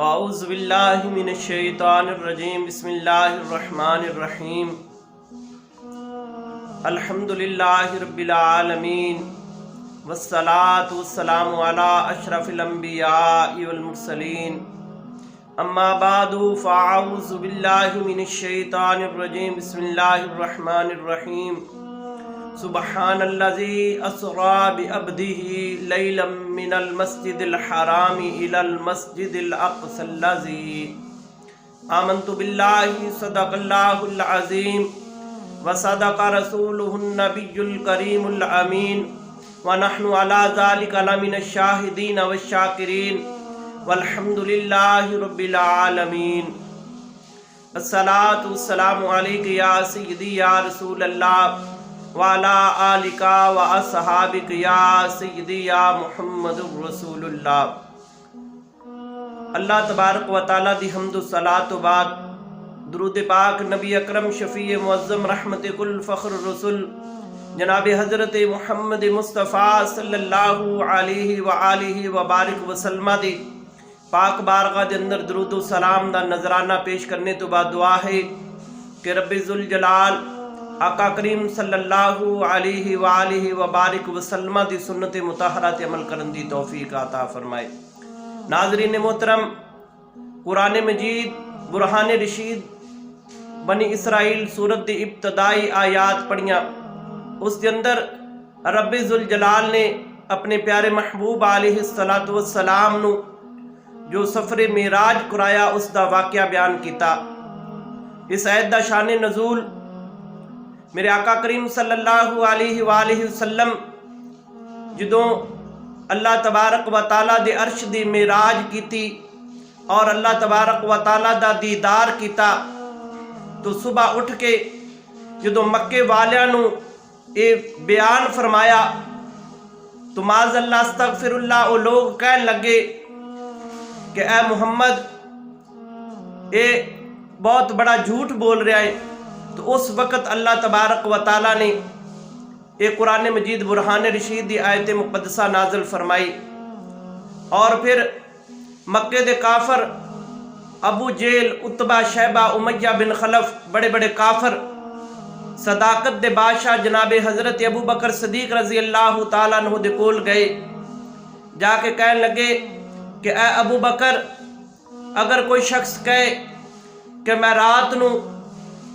اعوذ باللہ من الشیطان الرجیم بسم اللہ الرحمن الرحیم الحمدللہ رب العالمین والصلاة والسلام علی اشرف الانبیاء والمرسلین اما بعد فاعوذ باللہ من الشیطان الرجیم بسم اللہ الرحمن الرحیم سبحان الذی اسری بعبدہ لیلا من المسجد الحرام الی المسجد الاقصی الذی آمنت باللہ صدق اللہ العظیم وصدق رسولہ النبی الکریم الامین ونحن علی ذلک لمن الشاہدین والشاکرین والحمد للہ رب العالمین۔ الصلاۃ والسلام علیک یا سیدی یا رسول اللہ وعلی آلک و اصحابک یا سیدی یا محمد رسول اللہ۔ اللہ تبارک و تعالیٰ دی حمد و صلاۃ و بعد درود پاک نبی اکرم شفیع معظم رحمت کل فخر الرسل جناب حضرت محمد مصطفیٰ صلی اللہ علیہ وآلہ وبارک وسلم دی پاک بارگاہ دے اندر درود و سلام دا نذرانہ پیش کرنے تو بعد دعا ہے کہ رب ذوالجلال آقا کریم صلی اللہ علیہ وآلہ وبارک وسلم دی سنت مطہرہ تے عمل کرن دی توفیق عطا فرمائے۔ ناظرین محترم، قرآن مجید برہان رشید بنی اسرائیل سورت دی ابتدائی آیات پڑھیاں، اس کے اندر رب ذوالجلال نے اپنے پیارے محبوب علیہ السلام نو جو سفر معراج کرایا اس دا واقعہ بیان کیتا۔ اس آیت دا شان نزول میرے آقا کریم صلی اللہ علیہ وآلہ وسلم جدوں اللہ تبارک و تعالیٰ دے عرش دی معراج کیتی اور اللہ تبارک و تعالیٰ دا دیدار کیتا تو صبح اٹھ کے جدوں مکے والیاں نو اے بیان فرمایا تو معاذ اللہ استغفر اللہ، وہ لوگ کہنے لگے کہ اے محمد اے بہت بڑا جھوٹ بول رہا ہے۔ تو اس وقت اللہ تبارک و تعالیٰ نے ایک قرآن مجید برہان رشید دی آیت مقدسہ نازل فرمائی، اور پھر مکے دے کافر ابو جہل، عتبہ، شیبہ، امیہ بن خلف، بڑے بڑے کافر صداقت دے بادشاہ جناب حضرت ابو بکر صدیق رضی اللہ تعالیٰ عنہ دے کول گئے، جا کے کہنے لگے کہ اے ابو بکر، اگر کوئی شخص کہے کہ میں رات نو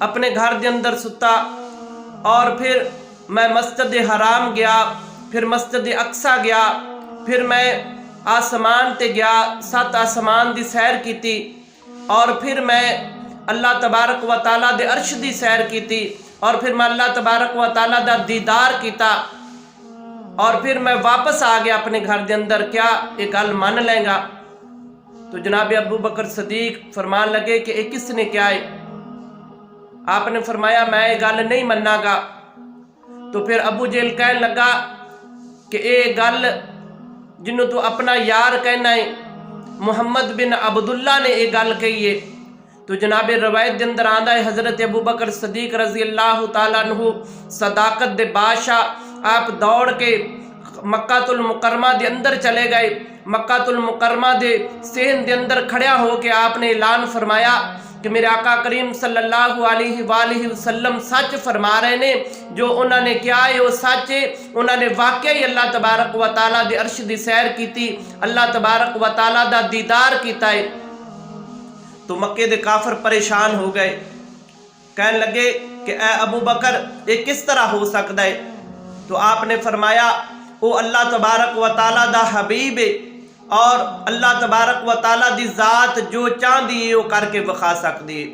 اپنے گھر دے اندر ستا اور پھر میں مسجد حرام گیا، پھر مسجد اقصیٰ گیا، پھر میں آسمان تے گیا، 7 آسمان دی سیر کیتی، اور پھر میں اللہ تبارک و تعالیٰ دے عرش دی سیر کیتی، اور پھر میں اللہ تبارک و تعالیٰ دا دیدار کیتا، اور پھر میں واپس آ گیا اپنے گھر دے اندر، کیا ایک گل مان لیں گا؟ تو جناب ابو بکر صدیق فرمان لگے کہ اے کس نے کیا ہے؟ آپ نے فرمایا میں یہ گل نہیں مننا گا۔ تو پھر ابو جہل کہنے لگا کہ اے گل جنہوں تو اپنا یار کہنا ہے، محمد بن عبداللہ نے یہ گل کہی ہے۔ تو جناب روایت دے اندر آندا ہے حضرت ابو بکر صدیق رضی اللہ تعالیٰ عنہ صداقت دے بادشاہ آپ دوڑ کے مکہ المکرمہ دے اندر چلے گئے، مکہ المکرمہ دے صحن دے اندر کھڑیا ہو کے آپ نے اعلان فرمایا کہ میرے آقا کریم صلی اللہ علیہ وآلہ وسلم سچ فرما رہے نے، جو انہوں نے کیا ہے وہ سچ ہے، انہوں نے واقعی اللہ تبارک و تعالیٰ دے عرش دی سیر کیتی، اللہ تبارک و تعالیٰ دا دیدار کیتا ہے۔ تو مکے دے کافر پریشان ہو گئے، کہنے لگے کہ اے ابو بکر یہ کس طرح ہو سکتا ہے؟ تو آپ نے فرمایا وہ اللہ تبارک و تعالیٰ دا حبیب ہے، اور اللہ تبارک و تعالیٰ دی ذات جو چاندی ہے وہ کر کے بخا سکتی ہے۔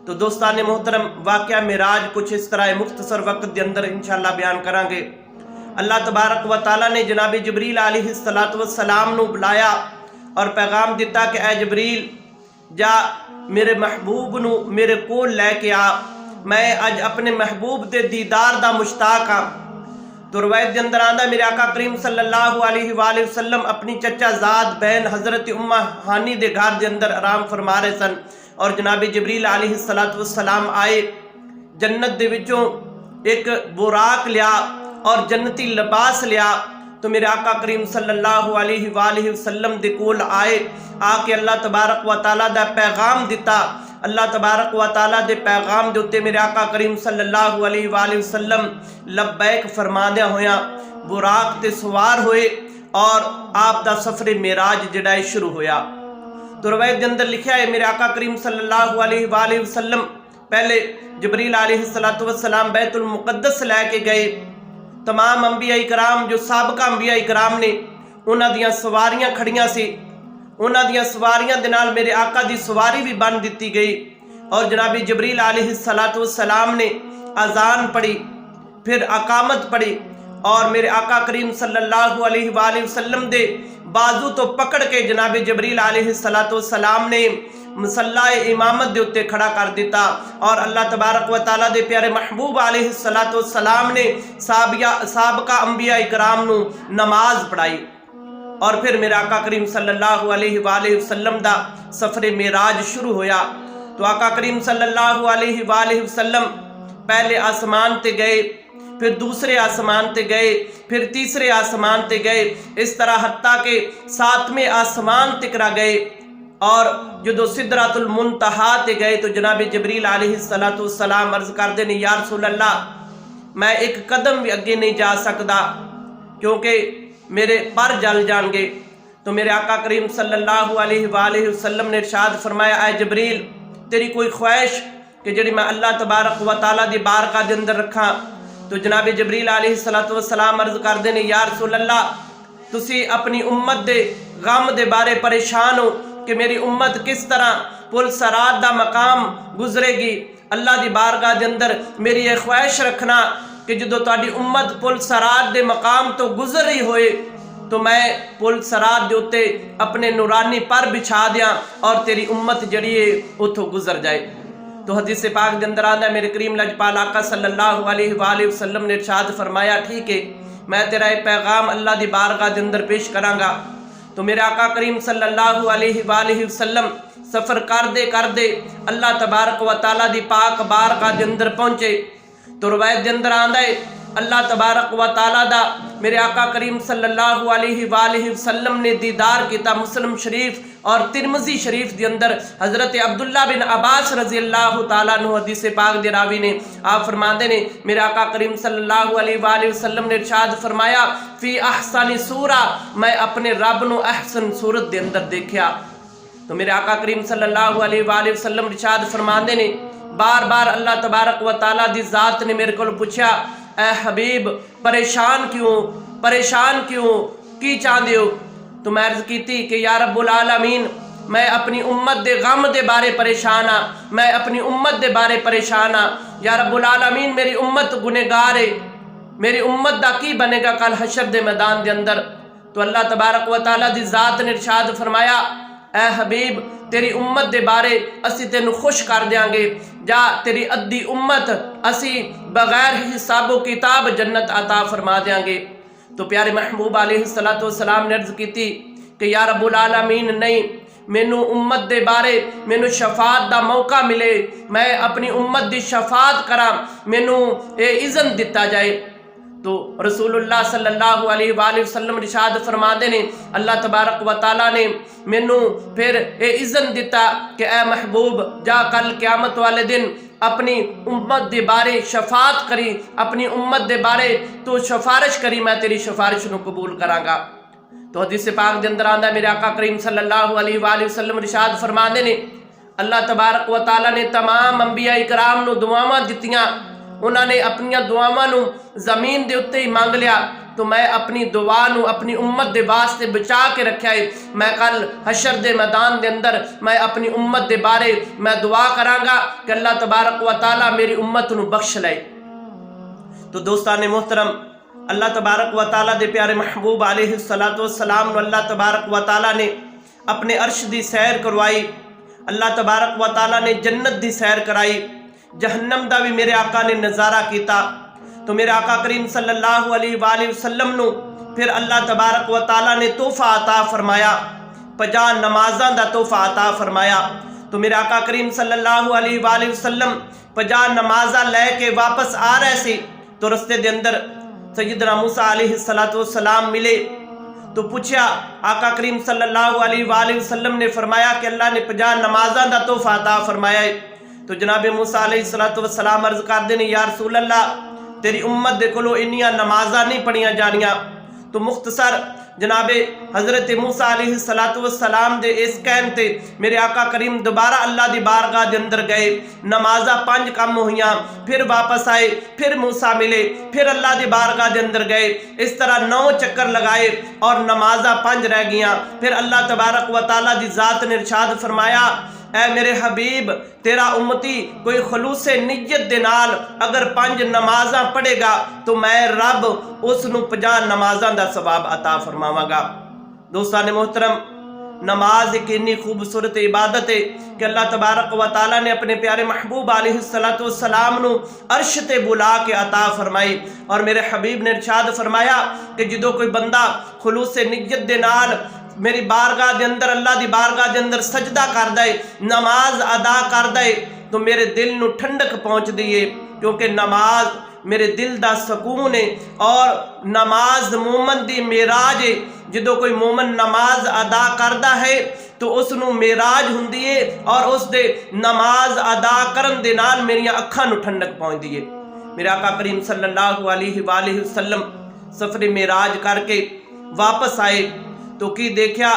تو دوستان محترم، واقعہ معراج کچھ اس طرح مختصر وقت دے اندر انشاءاللہ بیان کریں گے۔ اللہ تبارک و تعالیٰ نے جناب جبریل علیہ السلام نو بلایا اور پیغام دیتا کہ اے جبریل جا میرے محبوب نو میرے کول لے کے آ، میں اج اپنے محبوب دے دیدار دا مشتاق ہاں۔ تو روایت دے اندر آندا میرے آقا کریم صلی اللہ علیہ وآلہ وسلم اپنی چچا زاد بہن حضرت امہ ہانی دے گھر دے اندر آرام فرما رہے سن، اور جناب جبریل علیہ السلام آئے، جنت دے وچوں ایک براق لیا اور جنتی لباس لیا، تو میرے آقا کریم صلی اللہ علیہ وآلہ وسلم دے کول آئے، آ کے اللہ تبارک و تعالیٰ دا پیغام دیتا۔ اللہ تبارک و تعالیٰ دے پیغام دے اتے میرے آقا کریم صلی اللہ علیہ وآلہ وسلم لبیک فرماندیا ہویا براق تے سوار ہوئے اور آپ دا سفر معراج جڑا ہے شروع ہویا۔ تو روایت دے اندر لکھیا ہے میرے آقا کریم صلی اللہ علیہ وآلہ وسلم پہلے جبریل علیہ السلام بیت المقدس لے کے گئے۔ تمام انبیاء کرام جو سابقہ انبیاء کرام نے انہاں دیاں سواریاں کھڑیاں سی، انہاں دیاں سواریاں دے نال میرے آقا دی سواری بھی بن دیتی گئی، اور جناب جبریل علیہ السلام نے اذان پڑھی، پھر اقامت پڑھی، اور میرے آقا کریم صلی اللہ علیہ وآلہ وسلم دے بازو تو پکڑ کے جناب جبریل علیہ السلام نے مصلی امامت دے اتے کھڑا کر دیتا، اور اللہ تبارک و تعالیٰ دے پیارے محبوب علیہ السلام نے سابقہ انبیاء کرام نو نماز پڑھائی، اور پھر میرے آقا کریم صلی اللہ علیہ وآلہ وسلم دا سفر معراج شروع ہویا۔ تو آقا کریم صلی اللہ علیہ وآلہ وسلم پہلے آسمان تے گئے، پھر دوسرے آسمان تے گئے، پھر تیسرے آسمان تے گئے، اس طرح حتیٰ کہ 7ویں آسمان تکرا گئے، اور جدو سدرۃ المنتہا تے گئے تو جناب جبریل علیہ السلام عرض کر دے یا رسول اللہ میں ایک قدم بھی اگے نہیں جا سکتا کیونکہ میرے پر جل جان گے۔ تو میرے آقا کریم صلی اللہ علیہ وآلہ وسلم نے ارشاد فرمایا اے جبریل تیری کوئی خواہش کہ جڑی میں اللہ تبارک و تعالیٰ دی بارگاہ دے اندر رکھاں؟ تو جناب جبریل علیہ السلام عرض کر دے یا رسول اللہ تسی اپنی امت دے غم دے بارے پریشان ہو کہ میری امت کس طرح پل صراط دا مقام گزرے گی، اللہ دی بارگاہ دے اندر میری یہ خواہش رکھنا کہ جدو تہاڈی امت پل صراط دے مقام تو گزر رہی ہوئے تو میں پل صراط دے اتے اپنے نورانی پر بچھا دیاں اور تیری امت جڑی ہے اتھوں گزر جائے۔ تو حدیث پاک دے اندر آندا ہے میرے کریم لجپال آقا صلی اللہ علیہ وآلہ وسلم نے ارشاد فرمایا ٹھیک ہے میں تیرا یہ پیغام اللہ دی بارگاہ دے اندر پیش کراں گا۔ تو میرے آقا کریم صلی اللہ علیہ وآلہ وسلم سفر کر دے اللہ تبارک و تعالیٰ دی پاک بارگاہ دے اندر پہنچے۔ تو روایت دے اندر آندا ہے اللہ تبارک و تعالیٰ دا میرے آقا کریم صلی اللہ علیہ وآلہ وسلم نے دیدار کیتا۔ مسلم شریف اور ترمذی شریف دے اندر حضرت عبداللہ بن عباس رضی اللہ تعالیٰ عنہ حدیث پاک دے راوی نے آپ فرماندے نے میرے آقا کریم صلی اللہ علیہ وآلہ وسلم نے ارشاد فرمایا فی احسن سورہ میں اپنے رب نو احسن صورت دے اندر دیکھیا۔ تو میرے آقا کریم صلی اللہ علیہ وآلہ وسلم ارشاد فرماندے نے بار بار اللہ تبارک و تعالیٰ دی ذات نے میرے کو پوچھا اے حبیب پریشان کیوں کی چاہندے ہو؟ تو میں عرض کیتی کہ یا رب العالمین میں اپنی امت دے غم دے بارے پریشان ہاں، میں اپنی امت دے بارے پریشان ہاں یا رب العالمین میری امت گنہگار ہے، میری امت دا کی بنے گا کل حشر دے میدان دے اندر؟ تو اللہ تبارک و تعالیٰ دی ذات نے ارشاد فرمایا اے حبیب تیری امت دے بارے اسی تینو خوش کر دیاں گے، جا تیری ادھی امت اسی بغیر حساب و کتاب جنت عطا فرما دیاں گے۔ تو پیارے محبوب علیہ السلام نے عرض کی تھی کہ یا رب العالمین نہیں مینو امت دے بارے مینو شفاعت دا موقع ملے میں اپنی امت دی شفاعت کراں مینو اے اذن دیتا جائے۔ تو رسول اللہ صلی اللہ علیہ وآلہ وسلم ارشاد فرماندے نے اللہ تبارک و تعالیٰ نے مینو پھر اے اذن دیتا کہ اے محبوب جا کل قیامت والے دن اپنی امت دے بارے شفاعت کری، اپنی امت دے بارے تو سفارش کری میں تیری سفارش نو قبول کراں گا۔ تو حدیث پاک دے اندر آندا ہے میرے آقا کریم صلی اللہ علیہ وآلہ وسلم ارشاد فرماندے نے اللہ تبارک و تعالیٰ نے تمام انبیاء کرام نو دعاواں دتیاں، انہاں نے اپنی دعاواں نو زمین دے اتے ہی مانگ لیا، تو میں اپنی دعا نو اپنی امت دے واسطے بچا کے رکھیا ہے، میں کل حشر دے میدان دے اندر میں اپنی امت دے بارے میں دعا کراں گا کہ اللہ تبارک و تعالیٰ میری امت نو بخش لے۔ تو دوستان محترم اللہ تبارک و تعالیٰ دے پیارے محبوب علیہ السلام نو اللہ تبارک و تعالیٰ نے اپنے عرش دی سیر کروائی، اللہ تبارک و تعالیٰ نے جنت دی سیر کرائی، جہنم دا بھی میرے آقا نے نظارہ کیتا۔ تو میرے آقا کریم صلی اللہ علیہ وآلہ وسلم نو پھر اللہ تبارک و تعالیٰ نے تحفہ عطا فرمایا، 50 نمازاں دا تحفہ عطا فرمایا۔ تو میرے آقا کریم صلی اللہ علیہ وآلہ وسلم 50 نمازاں لے کے واپس آ رہے سی، تو رستے دے اندر سیدنا موسیٰ علیہ السلام ملے تو پوچھا، آقا کریم صلی اللہ علیہ وآلہ وسلم نے فرمایا کہ اللہ نے 50 نمازاں دا تحفہ عطا فرمایا ہے۔ تو جناب موسیٰ علیہ السلام عرض کر دے نے، یا رسول اللہ تیری امت دے کولو انیاں نمازاں نہیں پڑھیاں جانیاں۔ تو مختصر جناب حضرت موسیٰ علیہ السلام دے اس کہن تے میرے آقا کریم دوبارہ اللہ دی بارگاہ دے اندر گئے، نمازاں 5 کم ہویاں، پھر واپس آئے، پھر موسیٰ ملے، پھر اللہ دی بارگاہ دے اندر گئے، اس طرح 9 چکر لگائے اور نمازاں 5 رہ گیاں۔ پھر اللہ تبارک و تعالیٰ دی ذات نے ارشاد فرمایا، اے میرے حبیب تیرا امتی کوئی خلوص نیت دے نال اگر 5 نمازاں پڑھے گا تو میں رب اس نو 50 نمازاں دا ثواب عطا فرماواں گا۔ دوستان محترم، نماز ایک اتنی خوبصورت عبادت ہے کہ اللہ تبارک و تعالیٰ نے اپنے پیارے محبوب علیہ السلام نو عرش تے بلا کے عطا فرمائی، اور میرے حبیب نے ارشاد فرمایا کہ جدو کوئی بندہ خلوص نیت دے نال میری بارگاہ دے اندر اللہ دی بارگاہ دے اندر سجدہ کر دے، نماز ادا کر دے، تو میرے دل نو ٹھنڈک پہنچ دیئے، کیونکہ نماز میرے دل دا سکون ہے، اور نماز مومن دی معراج ہے۔ جدو کوئی مومن نماز ادا کردا ہے تو اس نو معراج ہوندی ہے، اور اس دے نماز ادا کرن دے نال میریاں اکھاں نو ٹھنڈک پہنچ دیئے۔ میرے آقا کریم صلی اللہ علیہ وآلہ وسلم سفر معراج کر کے واپس آئے تو کی دیکھیا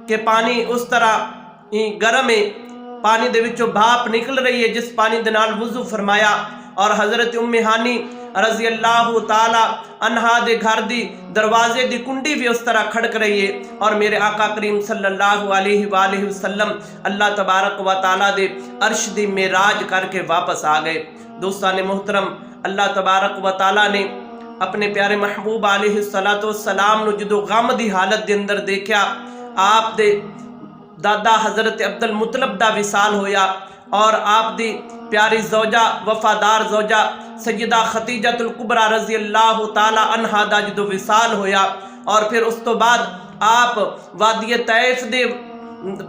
کہ پانی اس طرح گرم ہے، پانی دے وچوں بھاپ نکل رہی ہے جس پانی دے نال وضو فرمایا، اور حضرت ام ہانی رضی اللہ تعالی عنہا دے گھر دی دروازے دی کنڈی بھی اس طرح کھڑک رہی ہے، اور میرے آقا کریم صلی اللہ علیہ وآلہ وسلم اللہ تبارک و تعالی دے عرش دی معراج کر کے واپس آ گئے۔ دوستان محترم، اللہ تبارک و تعالی نے اپنے پیارے محبوب علیہ السلام نو جدو غم دی حالت دے اندر دیکھیا، آپ دے دادا حضرت عبد المطلب دا وصال ہویا، اور آپ دی پیاری زوجہ وفادار زوجہ سیدہ خدیجہ الکبریٰ رضی اللہ تعالی عنہا دا جدو وصال ہویا، اور پھر اس تو بعد آپ وادی طائف دے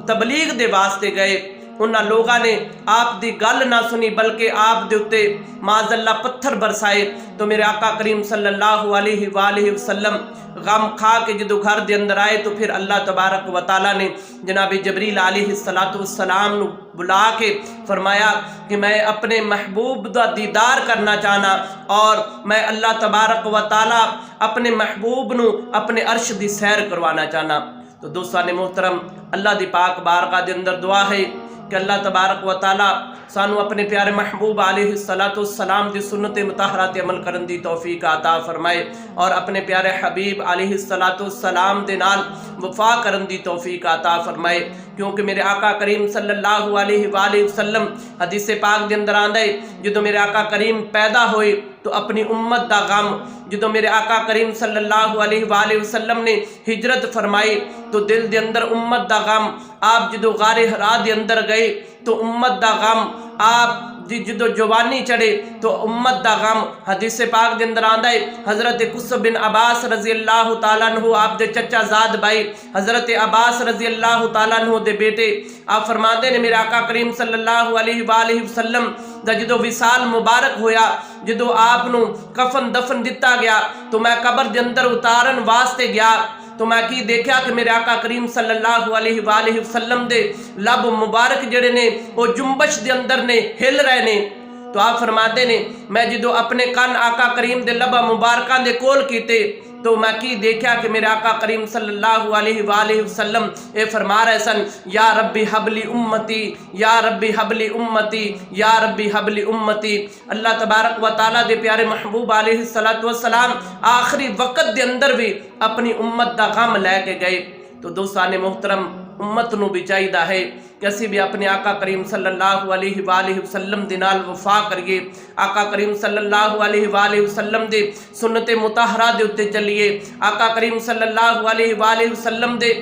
تبلیغ دے واسطے گئے۔ انہاں لوگاں نے آپ دی گل نہ سنی بلکہ آپ دے اتے معاذ اللہ پتھر برسائے، تو میرے آقا کریم صلی اللہ علیہ وآلہ وسلم غم کھا کے جدو گھر دے اندر آئے تو پھر اللہ تبارک و تعالیٰ نے جناب جبریل علیہ السلام نو بلا کے فرمایا کہ میں اپنے محبوب دا دیدار کرنا چاہنا، اور میں اللہ تبارک و تعالیٰ اپنے محبوب نو اپنے عرش دی سیر کروانا چاہنا۔ تو دوستان محترم، اللہ دی پاک بارگاہ دے اندر دعا ہے کہ اللہ تبارک و تعالیٰ سانو اپنے پیارے محبوب علیہ السلام دی سنت مطہرہ تے عمل کرن دی توفیق عطا فرمائے، اور اپنے پیارے حبیب علیہ السلام دے نال وفا کرن دی توفیق عطا فرمائے، کیونکہ میرے آقا کریم صلی اللہ علیہ وآلہ وسلم حدیث پاک دے اندر آندا ہے، جدو میرے آقا کریم پیدا ہوئے تو اپنی امت دا غم، جدو میرے آقا کریم صلی اللہ علیہ وآلہ وسلم نے ہجرت فرمائی تو دل دے اندر امت دا غم، آپ جدو غار حرا دے اندر گئے تو امت دا غم، آپ جدو جوانی چڑھے تو امت دا غم۔ حدیث پاک دے اندر آندا ہے حضرت قصب بن عباس رضی اللہ تعالیٰ عنہ آپ دے چچا زاد بھائی حضرت عباس رضی اللہ تعالیٰ عنہ دے بیٹے، آپ فرماتے نے میرے آقا کریم صلی اللہ علیہ وآلہ وسلم دا جدو وصال مبارک ہویا، جدو آپ نو کفن دفن دتا گیا تو میں قبر دے اندر اتارن واسطے گیا، تو میں کی دیکھا کہ میرے آقا کریم صلی اللہ علیہ وآلہ وسلم دے لب مبارک جڑے نے وہ جنبش دے اندر نے ہل رہے نے۔ تو آپ فرماتے نے میں جدو اپنے کان آقا کریم دے لبا مبارکاں دے کول کیتے تو میں کی دیکھا کہ میرے آقا کریم صلی اللہ علیہ وآلہ وسلم اے فرما رہے سن، یا ربی حبلی امتی، یا ربی حبلی امتی، یا ربی حبلی امتی۔ اللہ تبارک و تعالیٰ دے پیارے محبوب علیہ السلام آخری وقت دے اندر بھی اپنی امت دا غم لے کے گئے۔ تو دوستان محترم، امت نو بھی چاہیے ہے کہ اسی بھی اپنے آقا کریم صلی اللہ علیہ وآلہ وسلم دے نال وفا کریے، آقا کریم صلی اللہ علیہ وآلہ وسلم دے سنت مطہرہ دے اتے چلیے، آقا کریم صلی اللہ علیہ وآلہ وسلم دے